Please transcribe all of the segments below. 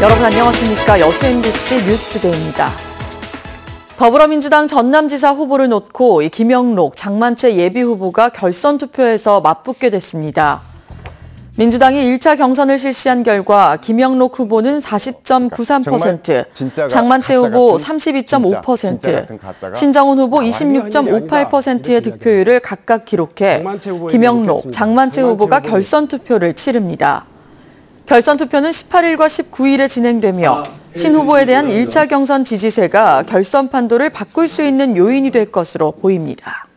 여러분 안녕하십니까. 여수 MBC 뉴스투데이입니다. 더불어민주당 전남지사 후보를 놓고 김영록, 장만채 예비후보가 결선 투표에서 맞붙게 됐습니다. 민주당이 1차 경선을 실시한 결과 김영록 후보는 40.93%, 장만채 후보 32.5%, 신정훈 후보 26.58%의 득표율을 각각 기록해 김영록, 장만채 후보가 결선 투표를 치릅니다. 결선 투표는 18일과 19일에 진행되며 신 후보에 대한 1차 경선 지지세가 결선 판도를 바꿀 수 있는 요인이 될 것으로 보입니다.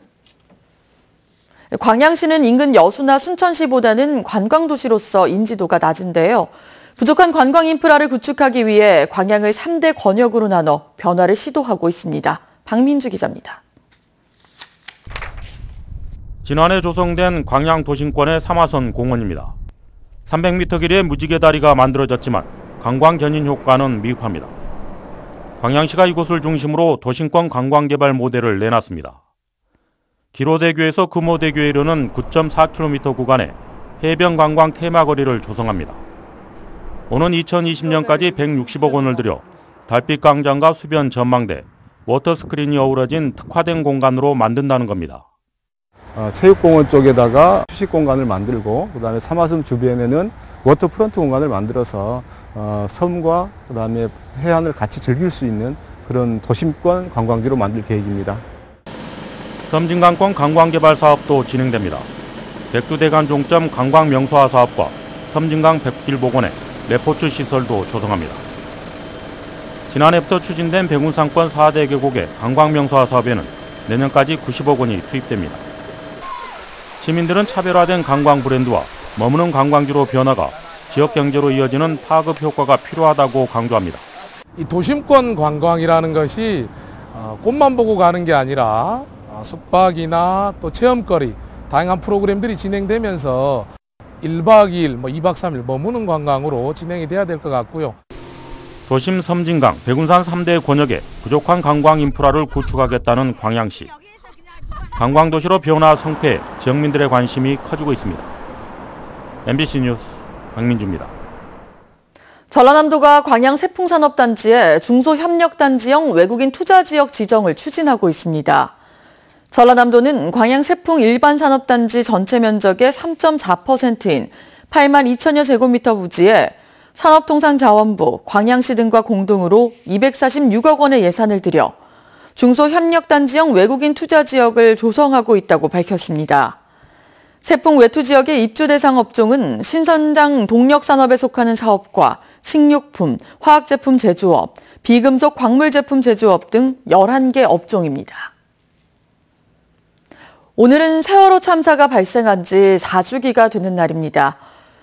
광양시는 인근 여수나 순천시보다는 관광도시로서 인지도가 낮은데요. 부족한 관광 인프라를 구축하기 위해 광양을 3대 권역으로 나눠 변화를 시도하고 있습니다. 박민주 기자입니다. 지난해 조성된 광양 도심권의 3화선 공원입니다. 300m 길이의 무지개 다리가 만들어졌지만 관광 견인 효과는 미흡합니다. 광양시가 이곳을 중심으로 도심권 관광개발 모델을 내놨습니다. 기로대교에서 금호대교에 이르는 9.4km 구간에 해변 관광 테마거리를 조성합니다. 오는 2020년까지 160억 원을 들여 달빛 광장과 수변 전망대, 워터스크린이 어우러진 특화된 공간으로 만든다는 겁니다. 체육공원 쪽에다가 휴식 공간을 만들고 그다음에 3화섬 주변에는 워터프런트 공간을 만들어서 섬과 그다음에 해안을 같이 즐길 수 있는 그런 도심권 관광지로 만들 계획입니다. 섬진강권 관광개발 사업도 진행됩니다. 백두대간 종점 관광명소화 사업과 섬진강 백길 복원에 레포츠 시설도 조성합니다. 지난해부터 추진된 백운상권 4대 계곡의 관광명소화 사업에는 내년까지 90억 원이 투입됩니다. 시민들은 차별화된 관광 브랜드와 머무는 관광지로 변화가 지역 경제로 이어지는 파급 효과가 필요하다고 강조합니다. 이 도심권 관광이라는 것이 꽃만 보고 가는 게 아니라 숙박이나 또 체험거리, 다양한 프로그램들이 진행되면서 1박 2일, 2박 3일 머무는 관광으로 진행이 돼야 될 것 같고요. 도심 섬진강, 백운산 3대 권역에 부족한 관광 인프라를 구축하겠다는 광양시. 관광도시로 변화 성패에 지역민들의 관심이 커지고 있습니다. MBC 뉴스 박민주입니다. 전라남도가 광양 세풍산업단지에 중소협력단지형 외국인 투자지역 지정을 추진하고 있습니다. 전라남도는 광양 세풍 일반산업단지 전체 면적의 3.4%인 8만 2천여 제곱미터 부지에 산업통상자원부, 광양시 등과 공동으로 246억 원의 예산을 들여 중소협력단지형 외국인 투자지역을 조성하고 있다고 밝혔습니다. 세풍 외투지역의 입주 대상 업종은 신선장 동력산업에 속하는 사업과 식료품, 화학제품 제조업, 비금속 광물제품 제조업 등 11개 업종입니다. 오늘은 세월호 참사가 발생한 지 4주기가 되는 날입니다.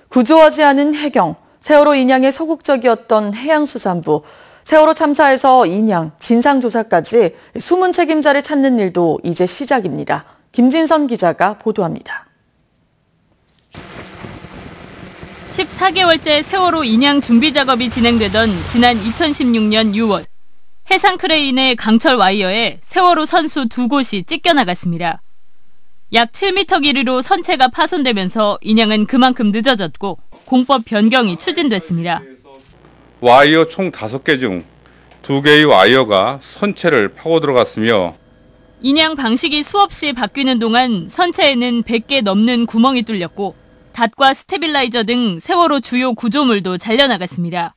구조하지 않은 해경, 세월호 인양에 소극적이었던 해양수산부, 세월호 참사에서 인양, 진상조사까지 숨은 책임자를 찾는 일도 이제 시작입니다. 김진선 기자가 보도합니다. 14개월째 세월호 인양 준비 작업이 진행되던 지난 2016년 6월, 해상 크레인의 강철 와이어에 세월호 선수 2곳이 찢겨나갔습니다. 약 7m 길이로 선체가 파손되면서 인양은 그만큼 늦어졌고 공법 변경이 추진됐습니다. 와이어 총 5개 중 2개의 와이어가 선체를 파고 들어갔으며 인양 방식이 수없이 바뀌는 동안 선체에는 100개 넘는 구멍이 뚫렸고 닷과 스테빌라이저 등 세월호 주요 구조물도 잘려나갔습니다.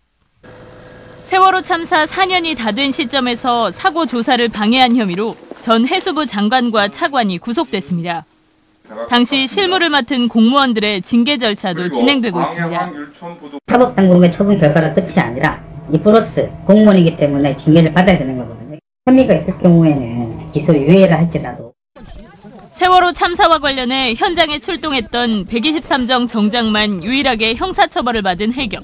세월호 참사 4년이 다 된 시점에서 사고 조사를 방해한 혐의로 전 해수부 장관과 차관이 구속됐습니다. 당시 실무를 맡은 공무원들의 징계 절차도 진행되고 있습니다. 사법당국의 처분 결과가 끝이 아니라 이 플러스 공무원이기 때문에 징계를 받아야 되는 거거든요. 혐의가 있을 경우에는 기소 유예를 할지라도. 세월호 참사와 관련해 현장에 출동했던 123정 정장만 유일하게 형사처벌을 받은 해경.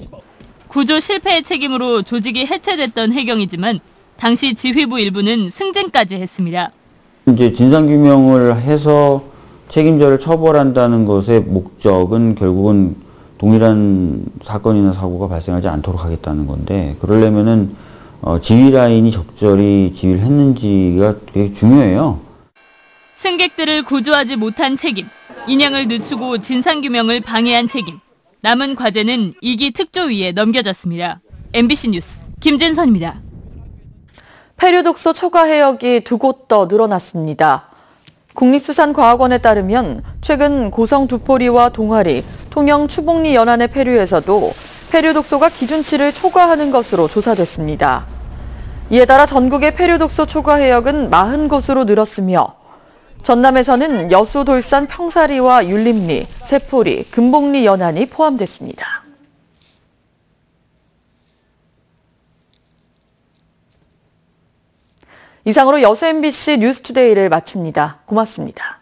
구조 실패의 책임으로 조직이 해체됐던 해경이지만 당시 지휘부 일부는 승진까지 했습니다. 이제 진상규명을 해서 책임자를 처벌한다는 것의 목적은 결국은 동일한 사건이나 사고가 발생하지 않도록 하겠다는 건데, 그러려면은 지휘 라인이 적절히 지휘를 했는지가 되게 중요해요. 승객들을 구조하지 못한 책임, 인양을 늦추고 진상규명을 방해한 책임, 남은 과제는 2기 특조위에 넘겨졌습니다. MBC 뉴스 김진선입니다. 폐류독소 초과 해역이 2곳 더 늘어났습니다. 국립수산과학원에 따르면 최근 고성 두포리와 동아리, 통영 추복리 연안의 폐류에서도 폐류독소가 기준치를 초과하는 것으로 조사됐습니다. 이에 따라 전국의 폐류독소 초과 해역은 40곳으로 늘었으며 전남에서는 여수, 돌산, 평사리와 율림리, 세포리, 금복리 연안이 포함됐습니다. 이상으로 여수 MBC 뉴스투데이를 마칩니다. 고맙습니다.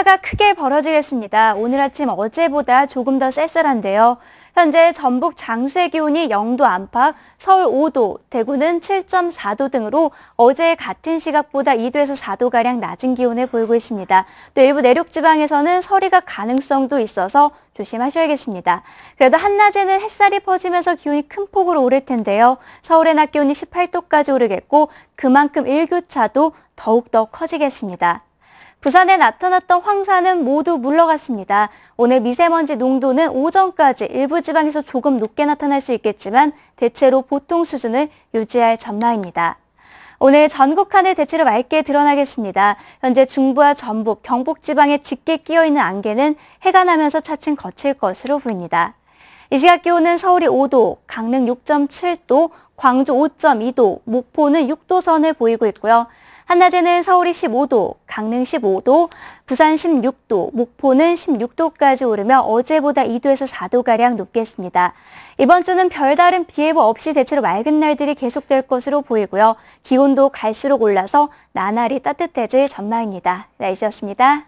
차가 크게 벌어지겠습니다. 오늘 아침 어제보다 조금 더 쌀쌀한데요. 현재 전북 장수의 기온이 0도 안팎, 서울 5도, 대구는 7.4도 등으로 어제 같은 시각보다 2도에서 4도가량 낮은 기온을 보이고 있습니다. 또 일부 내륙 지방에서는 서리가 가능성도 있어서 조심하셔야겠습니다. 그래도 한낮에는 햇살이 퍼지면서 기온이 큰 폭으로 오를 텐데요. 서울의 낮 기온이 18도까지 오르겠고 그만큼 일교차도 더욱더 커지겠습니다. 부산에 나타났던 황사는 모두 물러갔습니다. 오늘 미세먼지 농도는 오전까지 일부 지방에서 조금 높게 나타날 수 있겠지만 대체로 보통 수준을 유지할 전망입니다. 오늘 전국 하늘 대체로 맑게 드러나겠습니다. 현재 중부와 전북, 경북 지방에 짙게 끼어있는 안개는 해가 나면서 차츰 거칠 것으로 보입니다. 이 시각 기온은 서울이 5도, 강릉 6.7도, 광주 5.2도, 목포는 6도 선을 보이고 있고요. 한낮에는 서울이 15도, 강릉 15도, 부산 16도, 목포는 16도까지 오르며 어제보다 2도에서 4도가량 높겠습니다. 이번 주는 별다른 비 예보 없이 대체로 맑은 날들이 계속될 것으로 보이고요. 기온도 갈수록 올라서 나날이 따뜻해질 전망입니다. 날씨였습니다.